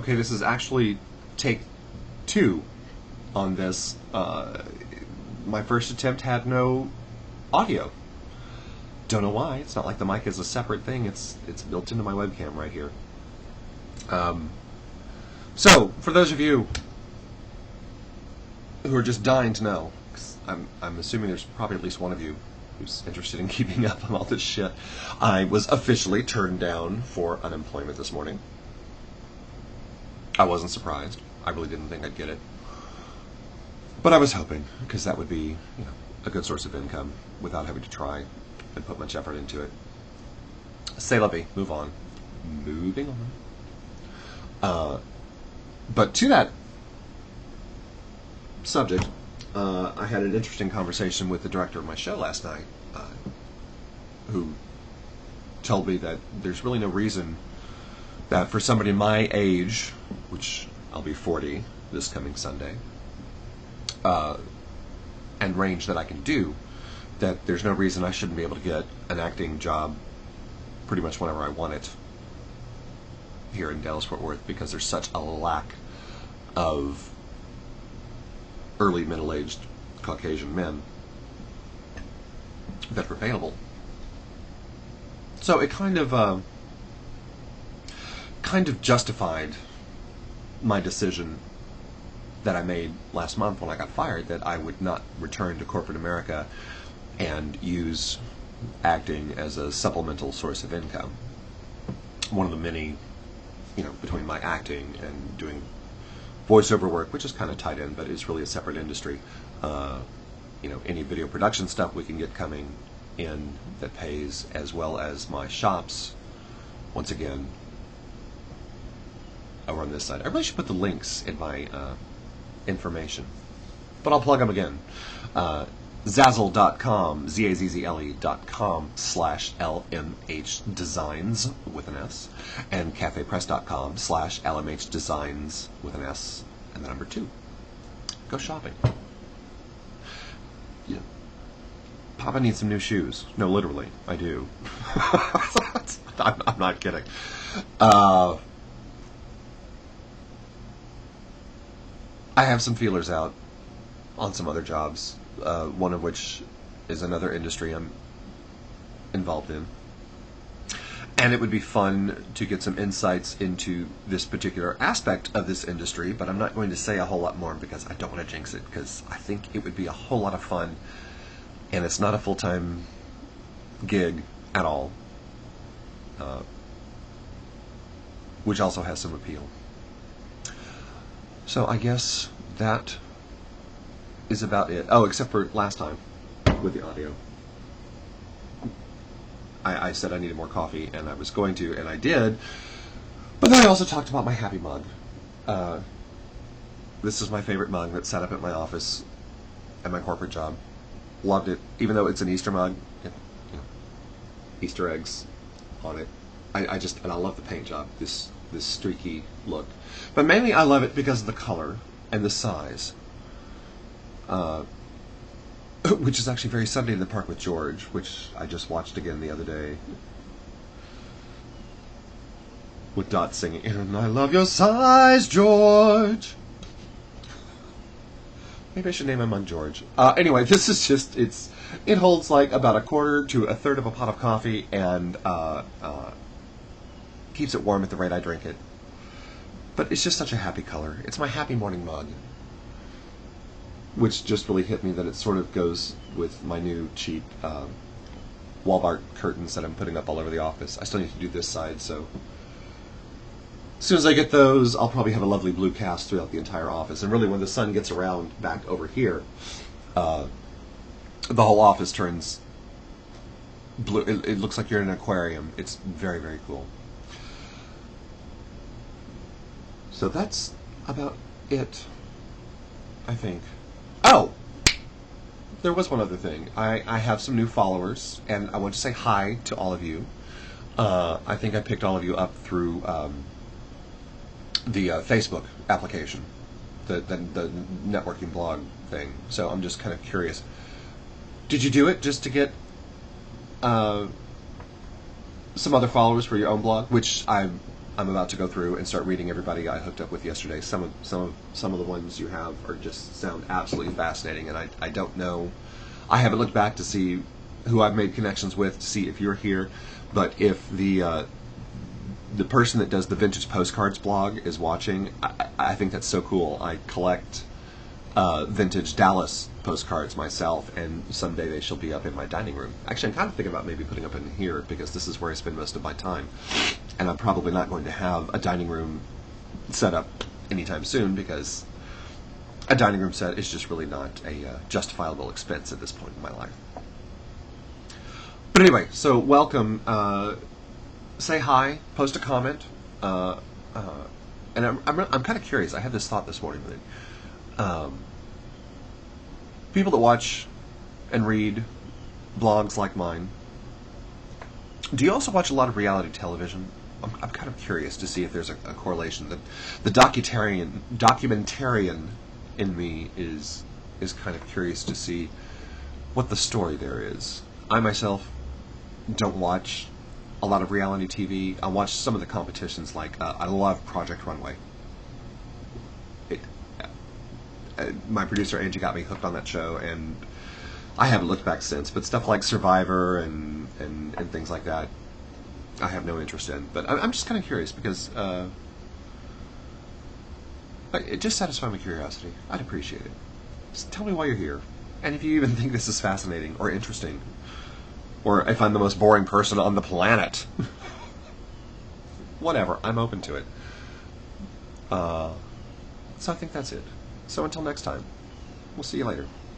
Okay, this is actually take 2 on this. My first attempt had no audio. Don't know why. It's not like the mic is a separate thing. It's built into my webcam right here. So, for those of you who are just dying to know, 'cause I'm assuming there's probably at least one of you who's interested in keeping up on all this shit, I was officially turned down for unemployment this morning. I wasn't surprised. I really didn't think I'd get it. But I was hoping, because that would be, a good source of income without having to try and put much effort into it. C'est la vie. Move on. Moving on. But to that subject, I had an interesting conversation with the director of my show last night, who told me that there's really no reason that for somebody my age, which I'll be 40 this coming Sunday, and range that I can do, that there's no reason I shouldn't be able to get an acting job pretty much whenever I want it here in Dallas-Fort Worth, because there's such a lack of early middle-aged Caucasian men that are available. So it kind of justified my decision that I made last month when I got fired, that I would not return to corporate America and use acting as a supplemental source of income. One of the many, between my acting and doing voiceover work, which is kind of tied in, but it's really a separate industry. Any video production stuff we can get coming in that pays, as well as my shops, once again, over on this side. I really should put the links in my information, but I'll plug them again. Zazzle.com, ZAZZLE.com/LMH Designs with an S, and CafePress.com/LMH Designs with an S and the number 2. Go shopping. Yeah. Papa needs some new shoes. No, literally, I do. I'm not kidding. I have some feelers out on some other jobs, one of which is another industry I'm involved in. And it would be fun to get some insights into this particular aspect of this industry, but I'm not going to say a whole lot more because I don't want to jinx it, because I think it would be a whole lot of fun, and it's not a full-time gig at all, which also has some appeal. So I guess that is about it. Oh, except for last time with the audio. I said I needed more coffee, and I was going to, and I did. But then I also talked about my happy mug. This is my favorite mug that's set up at my office at my corporate job. Loved it, even though it's an Easter mug. Easter eggs on it. And I love the paint job, this streaky look. But mainly I love it because of the color and the size. Which is actually very Sunday in the Park with George, which I just watched again the other day. With Dot singing, "And I love your size, George." Maybe I should name my mug George. Anyway, this is just, it holds like about 1/4 to 1/3 of a pot of coffee, and keeps it warm at the rate I drink it. But it's just such a happy color. It's my happy morning mug, which just really hit me that it sort of goes with my new cheap wall art curtains that I'm putting up all over the office. I still need to do this side, so as soon as I get those, I'll probably have a lovely blue cast throughout the entire office. And really, when the sun gets around back over here, the whole office turns blue. It looks like you're in an aquarium. It's very, very cool. So that's about it, I think. Oh! There was one other thing. I have some new followers, and I want to say hi to all of you. I think I picked all of you up through the Facebook application, the networking blog thing. So I'm just kind of curious. Did you do it just to get some other followers for your own blog? Which I'm I'm about to go through and start reading everybody I hooked up with yesterday. Some of the ones you have are just sound absolutely fascinating, and I don't know. I haven't looked back to see who I've made connections with to see if you're here, but if the person that does the vintage postcards blog is watching, I think that's so cool. I collect vintage Dallas postcards myself, and someday they shall be up in my dining room. Actually, I'm kind of thinking about maybe putting up in here because this is where I spend most of my time, and I'm probably not going to have a dining room set up anytime soon because a dining room set is just really not a justifiable expense at this point in my life. But anyway, so welcome. Say hi, post a comment, and I'm kind of curious. I had this thought this morning that people that watch and read blogs like mine, do you also watch a lot of reality television? I'm kind of curious to see if there's a correlation. The documentarian in me is kind of curious to see what the story there is. I myself don't watch a lot of reality TV. I watch some of the competitions, like I love Project Runway. My producer Angie got me hooked on that show, and I haven't looked back since. But stuff like Survivor and things like that, I have no interest in. But I'm just kind of curious because it just satisfies my curiosity. I'd appreciate it. Just tell me why you're here, and if you even think this is fascinating or interesting, or if I'm the most boring person on the planet. Whatever, I'm open to it. So I think that's it. So until next time, we'll see you later.